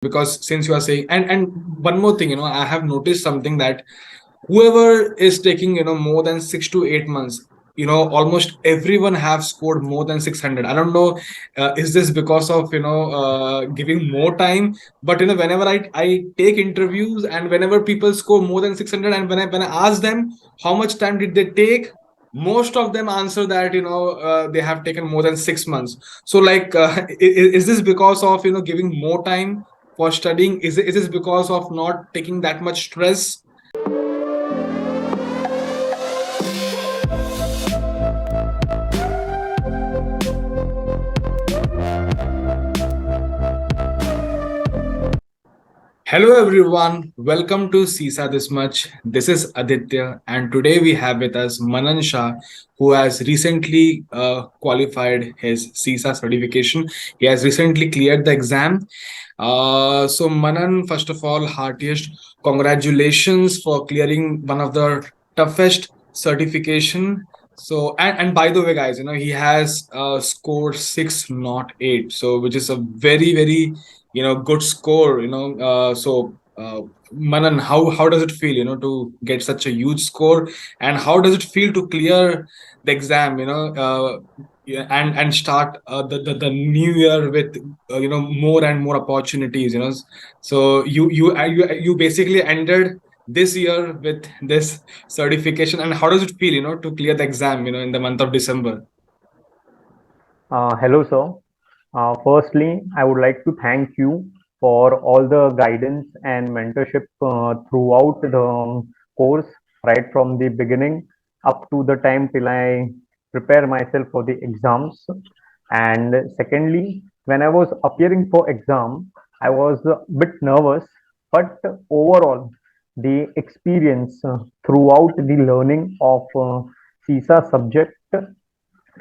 because since you are saying, and one more thing, I have noticed something that whoever is taking more than 6 to 8 months, almost everyone have scored more than 600. I don't know, is this because of giving more time? But whenever I take interviews, and whenever people score more than 600, and when I ask them how much time did they take, most of them answer that they have taken more than 6 months. So like, is this because of giving more time for studying? Is this because of not taking that much stress? Hello everyone, welcome to CISA-This-Much. This is Aditya, and today we have with us Manan Shah, who has recently qualified his CISA certification. He has recently cleared the exam. So Manan, first of all, heartiest congratulations for clearing one of the toughest certification. So and by the way, guys, he has scored 608, so which is a very good score. Manan, how does it feel to get such a huge score, and how does it feel to clear the exam, yeah, and start the new year with more and more opportunities, so you basically ended this year with this certification, and how does it feel to clear the exam in the month of December? Hello, sir. Firstly, I would like to thank you for all the guidance and mentorship throughout the course, right from the beginning up to the time till I prepare myself for the exams. And secondly, when I was appearing for exam, I was a bit nervous, but overall, the experience throughout the learning of CISA subject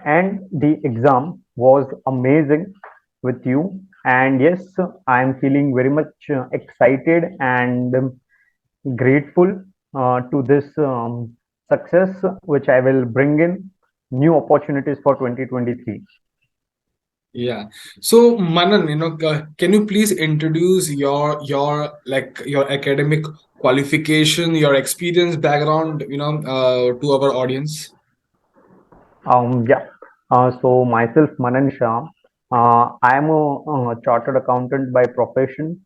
and the exam was amazing with you. And yes, I am feeling very much excited and grateful to this success which I will bring in new opportunities for 2023. Yeah. So Manan, can you please introduce your academic qualification, your experience background, to our audience? Yeah. So myself, Manan Shah. I am a chartered accountant by profession,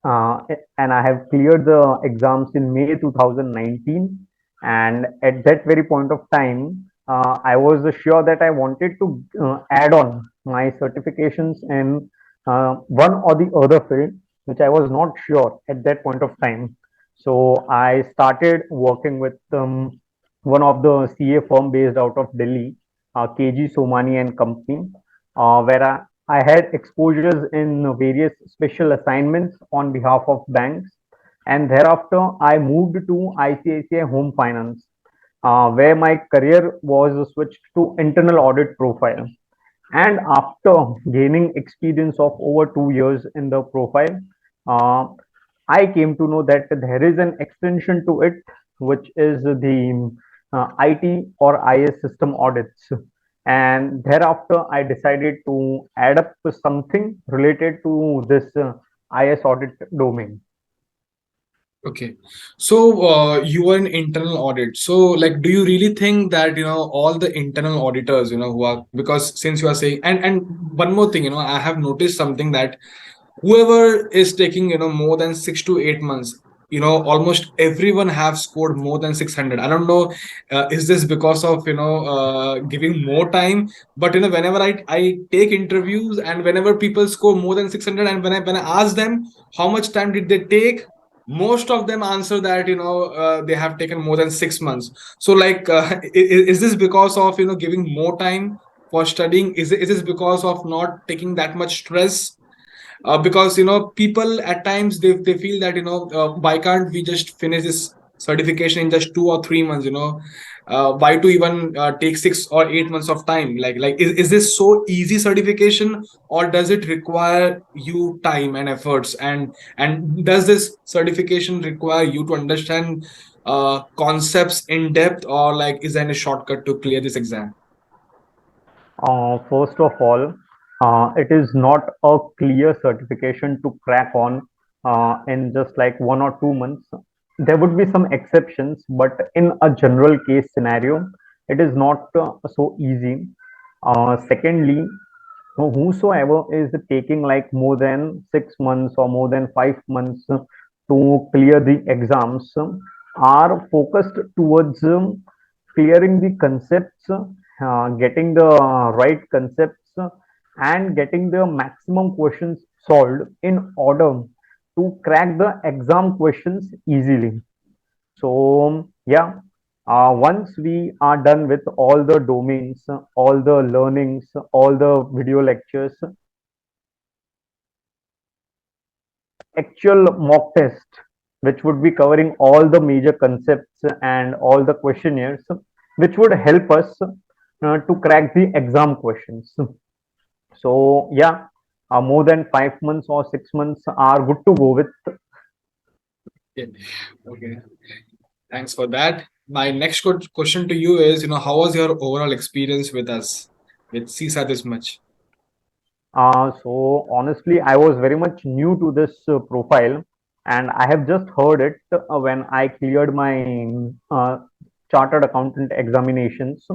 and I have cleared the exams in May 2019. And at that very point of time, I was sure that I wanted to add on my certifications in one or the other field, which I was not sure at that point of time. So I started working with one of the CA firm based out of Delhi, KG Somani and Company, where I had exposures in various special assignments on behalf of banks. And thereafter, I moved to ICICI Home Finance, where my career was switched to internal audit profile. And after gaining experience of over 2 years in the profile, uh, I came to know that there is an extension to it, which is the IT or IS system audits. And thereafter, I decided to add up to something related to this IS audit domain. Okay. So you are in internal audit. So like, do you really think that all the internal auditors who are, because since you are saying, and one more thing, I have noticed something that whoever is taking more than 6 to 8 months, almost everyone have scored more than 600. I don't know, is this because of giving more time? But whenever I take interviews, and whenever people score more than 600, and when I ask them how much time did they take, most of them answer that they have taken more than 6 months. So like, is this because of giving more time for studying? Is this because of not taking that much stress? Because people at times they feel that why can't we just finish this certification in just 2 or 3 months? Why to even take 6 or 8 months of time? Like, is this so easy certification, or does it require you time and efforts? And does this certification require you to understand concepts in depth, or like, is there any shortcut to clear this exam? First of all, it is not a clear certification to crack on. in just like 1 or 2 months. There would be some exceptions, but in a general case scenario, it is not so easy. Secondly, whosoever is taking like more than 6 months or more than 5 months to clear the exams are focused towards clearing the concepts, getting the right concepts, and getting the maximum questions solved in order to crack the exam questions easily. So, yeah, once we are done with all the domains, all the learnings, all the video lectures, actual mock test, which would be covering all the major concepts and all the questionnaires, which would help us to crack the exam questions. So, yeah, more than 5 months or 6 months are good to go with. Okay. Okay. Thanks for that. My next question to you is, how was your overall experience with us, with CISA this much? So honestly, I was very much new to this profile, and I have just heard it when I cleared my chartered accountant examinations.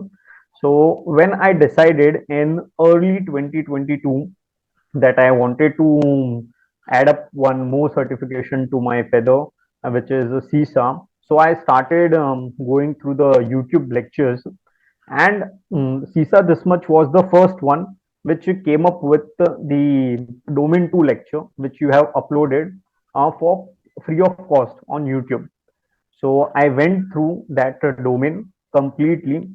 So when I decided in early 2022 that I wanted to add up one more certification to my feather, which is CISA. So I started going through the YouTube lectures, and CISA-This-Much was the first one which came up with the domain 2 lecture, which you have uploaded for free of cost on YouTube. So I went through that domain completely,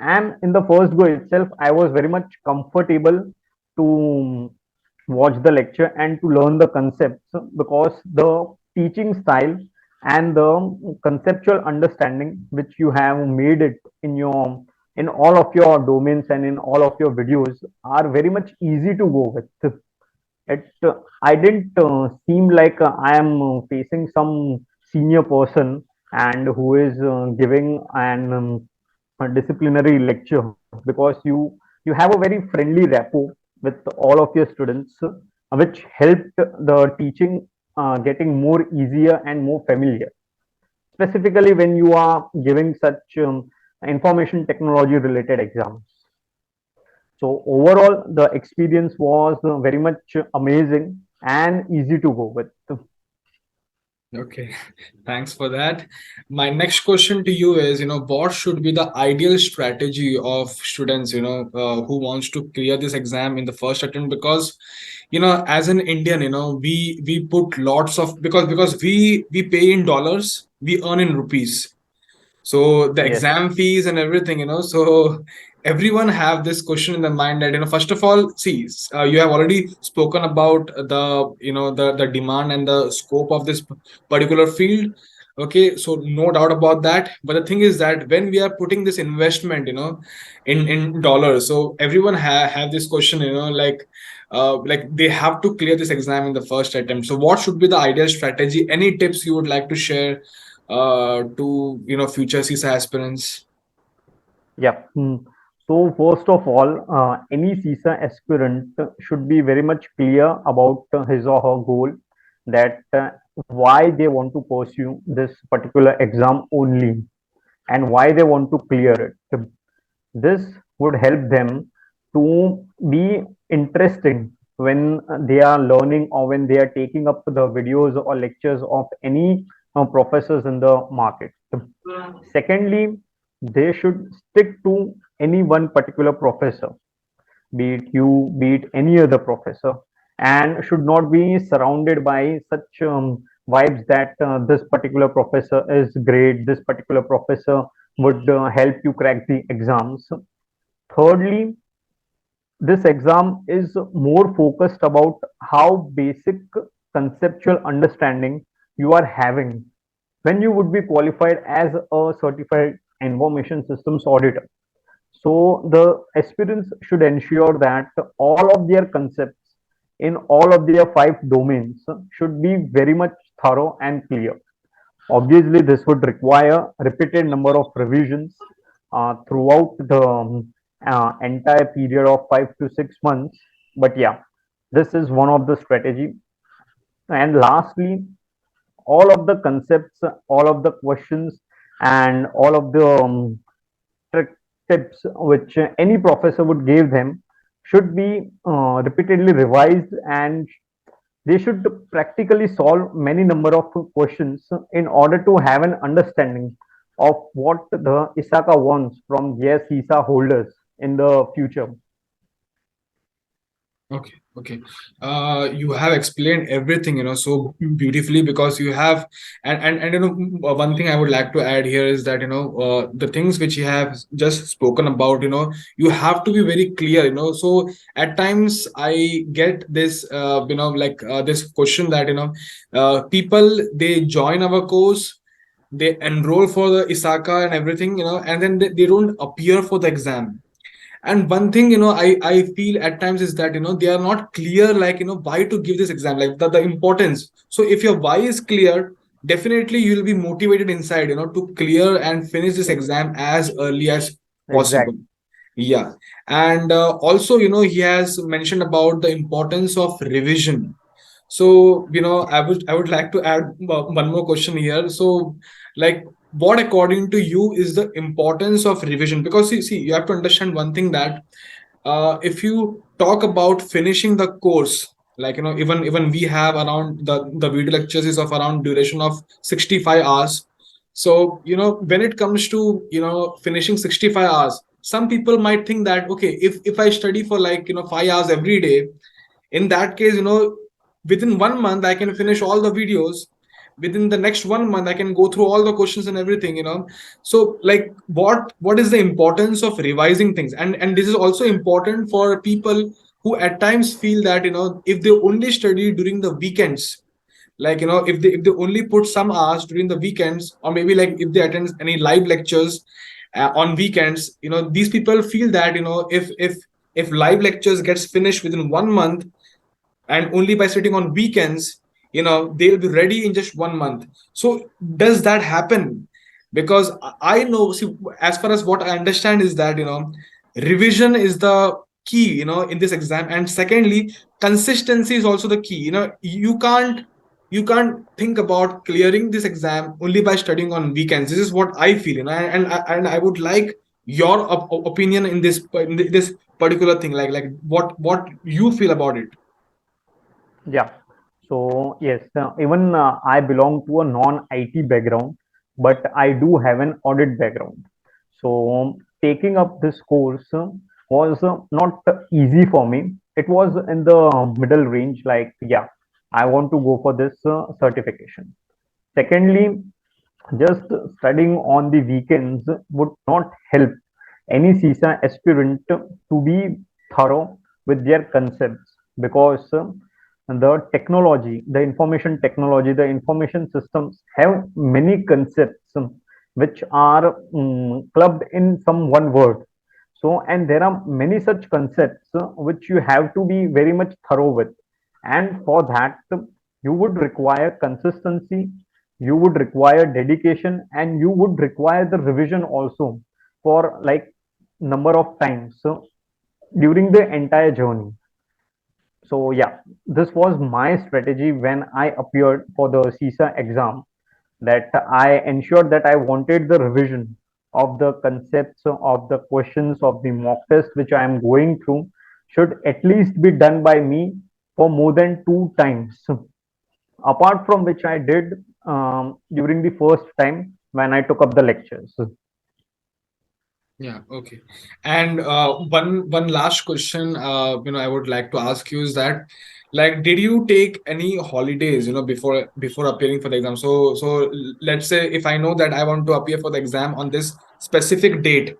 and in the first go itself, I was very much comfortable to watch the lecture and to learn the concepts, because the teaching style and the conceptual understanding which you have made it in your in all of your domains and in all of your videos are very much easy to go with. It I didn't seem like I am facing some senior person and who is giving an a disciplinary lecture, because you have a very friendly rapport with all of your students, which helped the teaching getting more easier and more familiar, specifically when you are giving such information technology related exams. So overall, the experience was very much amazing and easy to go with. Okay, thanks for that. My next question to you is, what should be the ideal strategy of students, who wants to clear this exam in the first attempt? Because, as an Indian, we put lots of, because we pay in dollars, we earn in rupees. So the Yes. exam fees and everything, so everyone have this question in their mind that, first of all, see, you have already spoken about the demand and the scope of this particular field. Okay, so no doubt about that. But the thing is that when we are putting this investment, in dollars, so everyone have this question, like they have to clear this exam in the first attempt. So what should be the ideal strategy? Any tips you would like to share to future CISA aspirants? Yeah. So first of all, any CISA aspirant should be very much clear about his or her goal, that why they want to pursue this particular exam only and why they want to clear it. This would help them to be interesting when they are learning or when they are taking up the videos or lectures of any professors in the market. Secondly, they should stick to any one particular professor, be it you, be it any other professor, and should not be surrounded by such vibes that this particular professor is great, this particular professor would help you crack the exams. Thirdly, this exam is more focused about how basic conceptual understanding you are having when you would be qualified as a certified information systems auditor. So the aspirants should ensure that all of their concepts in all of their 5 domains should be very much thorough and clear. Obviously, this would require repeated number of revisions throughout the entire period of 5 to 6 months. But yeah, this is one of the strategy. And lastly, all of the concepts, all of the questions, and all of the trick tips which any professor would give them should be repeatedly revised, and they should practically solve many number of questions in order to have an understanding of what the ISACA wants from their CISA holders in the future. Okay, okay. You have explained everything, so beautifully, because you have, and one thing I would like to add here is that, the things which you have just spoken about, you have to be very clear, So at times I get this, this question that, people, they join our course, they enroll for the ISACA and everything, and then they don't appear for the exam. And one thing, I feel at times is that, they are not clear, like, why to give this exam, like the importance. So if your why is clear, definitely you'll be motivated inside, to clear and finish this exam as early as possible. Exactly. Yeah. And also, he has mentioned about the importance of revision. So, I would like to add one more question here. So, like, what according to you is the importance of revision? Because see, you have to understand one thing, that if you talk about finishing the course, like, even we have around the video lectures is of around duration of 65 hours. So, when it comes to, finishing 65 hours, some people might think that, okay, if I study for, like, 5 hours every day, in that case, within 1 month I can finish all the videos. Within the next 1 month I can go through all the questions and everything, so, like, what is the importance of revising things? And this is also important for people who at times feel that, if they only study during the weekends, like, if they only put some hours during the weekends, or maybe like if they attend any live lectures on weekends, these people feel that, if live lectures gets finished within 1 month, and only by sitting on weekends, they'll be ready in just 1 month. So does that happen? Because I know, see, as far as what I understand is that, revision is the key, in this exam. And secondly, consistency is also the key. You can't think about clearing this exam only by studying on weekends. This is what I feel, and I would like your opinion in this particular thing, like what you feel about it. Yeah. So yes, even I belong to a non-IT background, but I do have an audit background. So taking up this course was not easy for me. It was in the middle range. Like, yeah, I want to go for this certification. Secondly, just studying on the weekends would not help any CISA aspirant to be thorough with their concepts, because the technology, the information technology, the information systems have many concepts which are clubbed in some one word. So, and there are many such concepts which you have to be very much thorough with. And for that, you would require consistency, you would require dedication, and you would require the revision also for like number of times so during the entire journey. So yeah, this was my strategy when I appeared for the CISA exam, that I ensured that I wanted the revision of the concepts, of the questions, of the mock test which I am going through should at least be done by me for more than 2 times. Apart from which I did during the first time when I took up the lectures. Yeah, okay. And one last question, I would like to ask you is that, like, did you take any holidays, before appearing for the exam? So let's say if I know that I want to appear for the exam on this specific date,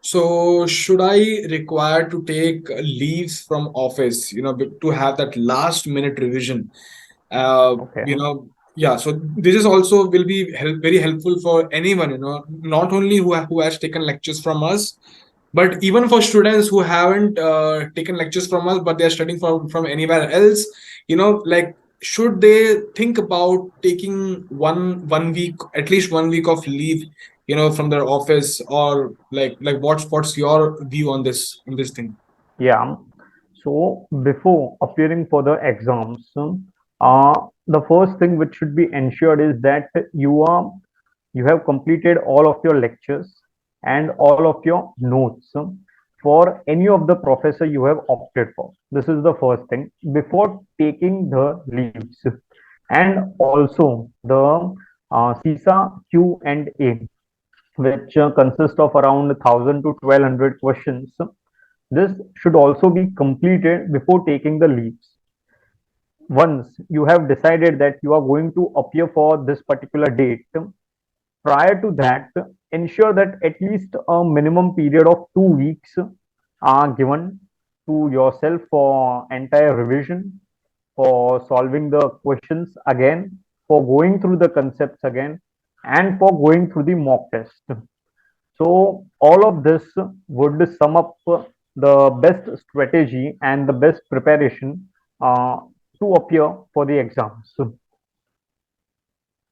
so should I require to take leaves from office, to have that last minute revision? Uh, Okay. yeah. So this is also will be very helpful for anyone, not only who has taken lectures from us, but even for students who haven't taken lectures from us, but they are studying from anywhere else. Like, should they think about taking one week, at least 1 week of leave, from their office, or like what's your view on this thing? Yeah. So before appearing for the exams, The first thing which should be ensured is that you have completed all of your lectures and all of your notes for any of the professor you have opted for. This is the first thing before taking the leaves. And also the CISA Q&A, which consists of around 1000 to 1200 questions. This should also be completed before taking the leaves. Once you have decided that you are going to appear for this particular date, prior to that, ensure that at least a minimum period of 2 weeks are given to yourself for entire revision, for solving the questions again, for going through the concepts again, and for going through the mock test. So all of this would sum up the best strategy and the best preparation uh, to appear for the exams.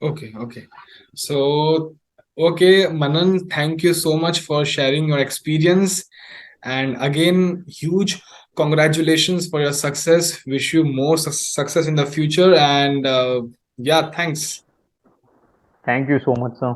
Okay, okay. So, okay, Manan, thank you so much for sharing your experience. And again, huge congratulations for your success. Wish you more success in the future. And yeah, thanks. Thank you so much, sir.